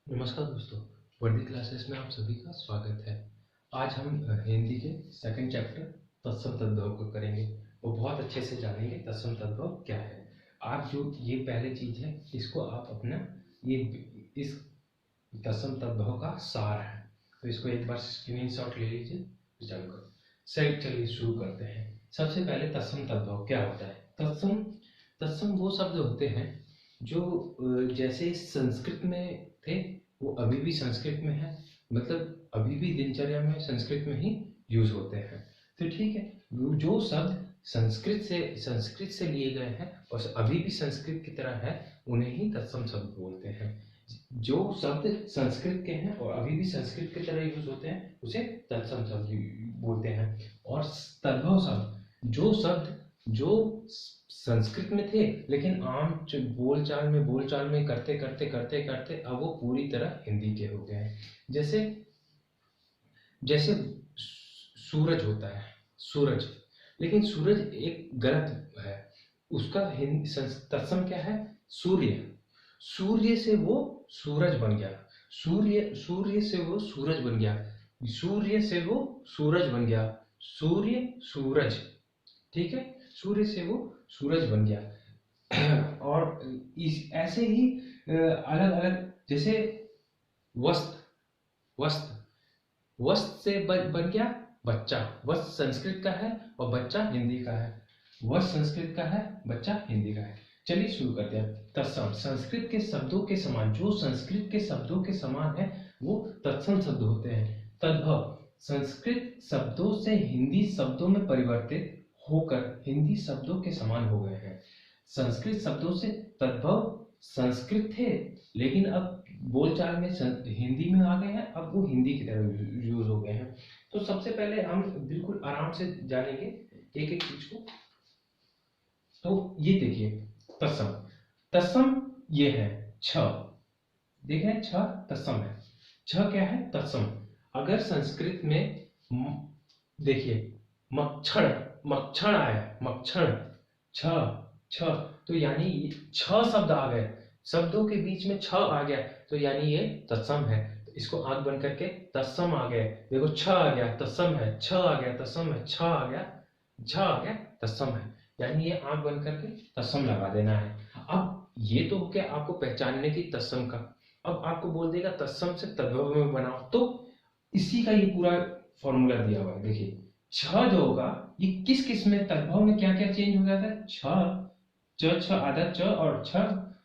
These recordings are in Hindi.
नमस्कार दोस्तों, वर्दी क्लासेस में आप सभी का स्वागत है। आज हम हिंदी के सेकंड चैप्टर तत्सम तद्भव को करेंगे। वो बहुत अच्छे से जानेंगे तत्सम तद्भव क्या है। आप जो ये पहले चीज है, इसको आप अपना ये इस तत्सम तद्भव का सार है, तो इसको एक बार स्क्रीनशॉट ले लीजिए। चालू करो। सही, चलिए शुरू करते हैं। सबसे पहले तत्सम तद्भव क्या होता है। तत्सम तत्सम वो शब्द होते हैं जो जैसे संस्कृत में थे, वो अभी भी संस्कृत में है। मतलब अभी भी दिनचर्या में संस्कृत में ही यूज होते हैं। तो ठीक है, जो शब्द संस्कृत से लिए गए हैं और अभी भी संस्कृत की तरह है, उन्हें ही तत्सम शब्द बोलते हैं। जो शब्द संस्कृत के हैं और अभी भी संस्कृत की तरह यूज होते हैं, उसे तत्सम शब्द बोलते हैं। और तद्भव शब्द, जो शब्द जो संस्कृत में थे लेकिन आम बोलचाल में करते करते करते करते अब वो पूरी तरह हिंदी के हो गए हैं। जैसे जैसे सूरज होता है, सूरज, लेकिन सूरज एक गलत है। उसका तत्सम क्या है? सूर्य। सूर्य से वो सूरज बन गया। सूर्य से वो सूरज बन गया। सूर्य से वो सूरज बन गया। सूर्य सूरज, ठीक है, सूर्य से वो सूरज बन गया। और इस ऐसे ही अलग अलग, जैसे वस्त्र, वस्त्र से बन गया बच्चा। वस्त्र संस्कृत का है और बच्चा हिंदी का है। वस्त्र संस्कृत का है, बच्चा हिंदी का है। चलिए शुरू करते हैं। तत्सम, संस्कृत के शब्दों के समान, जो संस्कृत के शब्दों के समान है वो तत्सम शब्द होते हैं। तद्भव, संस्कृत शब्दों से हिंदी शब्दों में परिवर्तित होकर हिंदी शब्दों के समान हो गए हैं। संस्कृत शब्दों से तद्भव संस्कृत थे, लेकिन अब बोलचाल में हिंदी में आ गए हैं, अब वो हिंदी की तरह यूज हो गए हैं। तो सबसे पहले हम बिल्कुल आराम से जानेंगे एक एक चीज को। तो ये देखिए, तत्सम, तत्सम ये है छ, देखें छ तत्सम है। छ क्या है? तत्सम। अगर संस्कृत में देखिए मक्षर, मक्षर आया, मक्षर, छ छ, तो यानी छ शब्द आ गए, शब्दों के बीच में छ आ गया, तो यानी ये तत्सम है। तो इसको आंख बंद करके तत्सम आ गया, देखो छ आ गया तत्सम है, छ आ गया तत्सम है, छ आ गया, छ आ गया तत्सम है, यानी ये आंख बंद करके तत्सम लगा देना है। अब ये तो हो गया आपको पहचानने की तत्सम का। अब आपको बोल देगा तत्सम से तद्भव में बनाओ, तो इसी का ये पूरा फॉर्मूला दिया हुआ है। देखिए छ जो होगा, ये किस किस में तद्भव में क्या क्या चेंज हो जाता है? छ आधा च और छ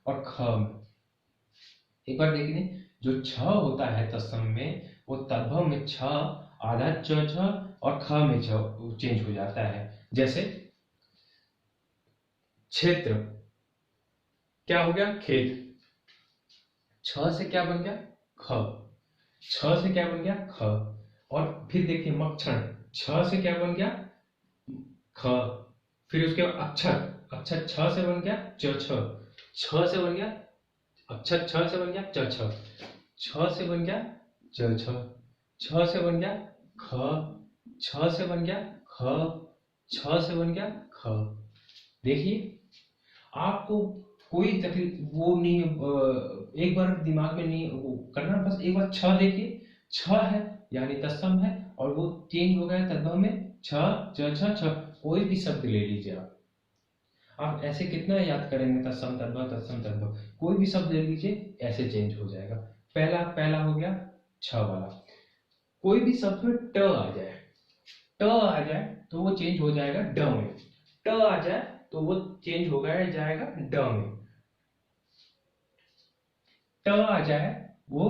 और ख में। एक बार देखिए, जो छ होता है तत्सम में, वो तद्भव में छ आधा छ और ख में छ चेंज हो जाता है। जैसे क्षेत्र क्या हो गया? खेत। छ से क्या बन गया? ख। छ से क्या बन गया? ख। और फिर देखिए मक्षण, छ से क्या बन गया? ख। फिर उसके बाद अक्षर, अक्षर छ से बन गया च छ, छ से बन गया अक्षर, छ से बन गया च छ, छ से बन गया च छ, छ से बन गया ख, छ से बन गया ख, छ से बन गया ख। देखिए आपको कोई तकलीफ वो नहीं, एक बार दिमाग में नहीं वो करना, बस एक बार छ देखिए, छ है यानी तत्सम है और वो चेंज हो गया तद्भव में, छ च छ छ। कोई भी शब्द ले लीजिए आप ऐसे कितना याद करेंगे? तत्सम तद्भव तत्सम तद्भव, कोई भी शब्द ले लीजिए ऐसे चेंज हो जाएगा। पहला पहला हो गया छ वाला। कोई भी शब्द में ट आ जाए, ट आ जाए तो वो चेंज हो जाएगा ड में, ट आ जाए तो वो चेंज हो गया जाएगा ड में, ट आ जाए वो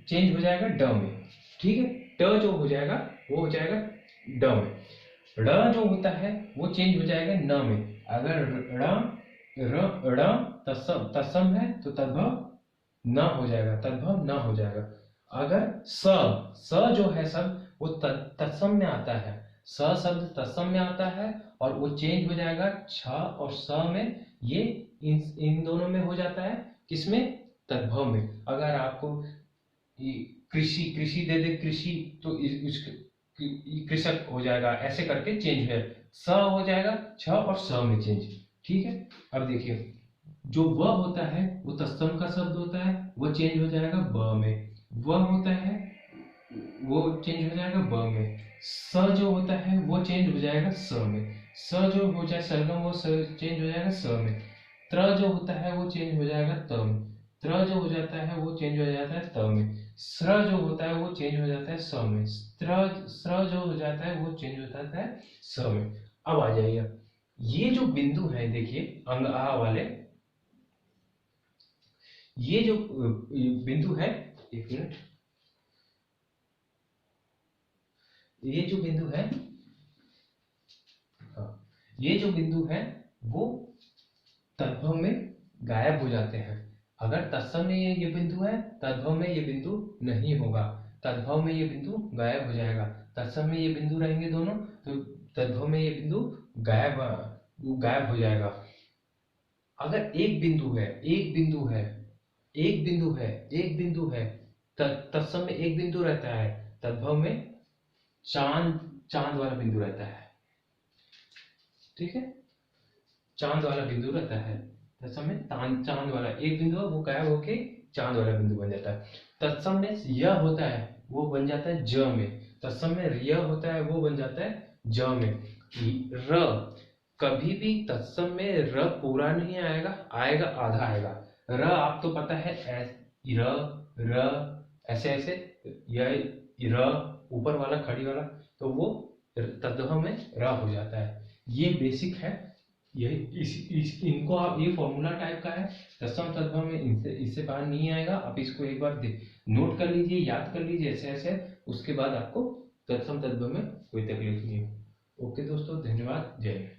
चेंज हो जाएगा ड में, ठीक है। ट जो हो जाएगा वो हो जाएगा ड में। ड़ जो होता है वो चेंज हो जाएगा न में। अगर ड़ तत्सम तत्सम है तो तद्भव न हो जाएगा, तद्भव न हो जाएगा। अगर स जो है शब्द वो तत्सम में आता है, स शब्द तत्सम में आता है और वो चेंज हो जाएगा छ और स में, ये इन दोनों में हो जाता है, किसमें? तद्भव में। अगर आपको कृषि कृषि दे दे कृषि, तो कृषक हो जाएगा, ऐसे करके चेंज है, स हो जाएगा छ और स में चेंज, ठीक है। अब देखिए जो व होता है वो तत्सम का शब्द होता है, वो चेंज हो जाएगा ब में। व होता है वो चेंज हो जाएगा ब में। स जो होता है वो चेंज हो जाएगा स में। स जो हो जाए सरगम वो चेंज हो जाएगा स में। त्र जो होता है वो चेंज हो जाएगा त में। त्र जो हो जाता है वो चेंज हो जाता है त में। स्र जो होता है वो चेंज हो जाता है स में। स्र जो हो जाता है वो चेंज हो जाता है स में। अब आ जाइए, ये जो बिंदु है देखिए अंग आ वाले, ये जो बिंदु है, एक मिनट, ये जो बिंदु है, हाँ, ये जो बिंदु है वो तद्भव में गायब हो जाते हैं। अगर तत्सम में ये बिंदु है, तद्भव में ये बिंदु नहीं होगा। तद्भव में ये बिंदु गायब हो जाएगा। तत्सम में ये बिंदु रहेंगे दोनों, तो तद्भव में ये बिंदु गायब गायब हो जाएगा। अगर एक बिंदु है, एक बिंदु है, एक बिंदु है, एक बिंदु है, तत्सम में एक बिंदु रहता है, तद्भव में चांद चांद वाला बिंदु रहता है। ठीक है, चांद वाला बिंदु रहता है। तत्सम में चांद वाला एक बिंदु है, वो गायब होके चांद वाला बिंदु बन जाता है। तत्सम में य होता है वो बन जाता है ज में। तत्सम में य होता है वो बन जाता है ज में। र, कभी भी तत्सम में र पूरा नहीं आएगा, आएगा आधा आएगा। र आप तो पता है र र ऐसे ऐसे, य र ऊपर वाला खड़ी वाला, तो वो तद्भव में र हो जाता है। ये बेसिक है। यही इनको आप, ये फॉर्मूला टाइप का है, तत्सम तद्भव में इनसे इससे बाहर नहीं आएगा। आप इसको एक बार नोट कर लीजिए, याद कर लीजिए ऐसे ऐसे, उसके बाद आपको तत्सम तद्भव में कोई तकलीफ नहीं हो। ओके दोस्तों, धन्यवाद, जय हिंद।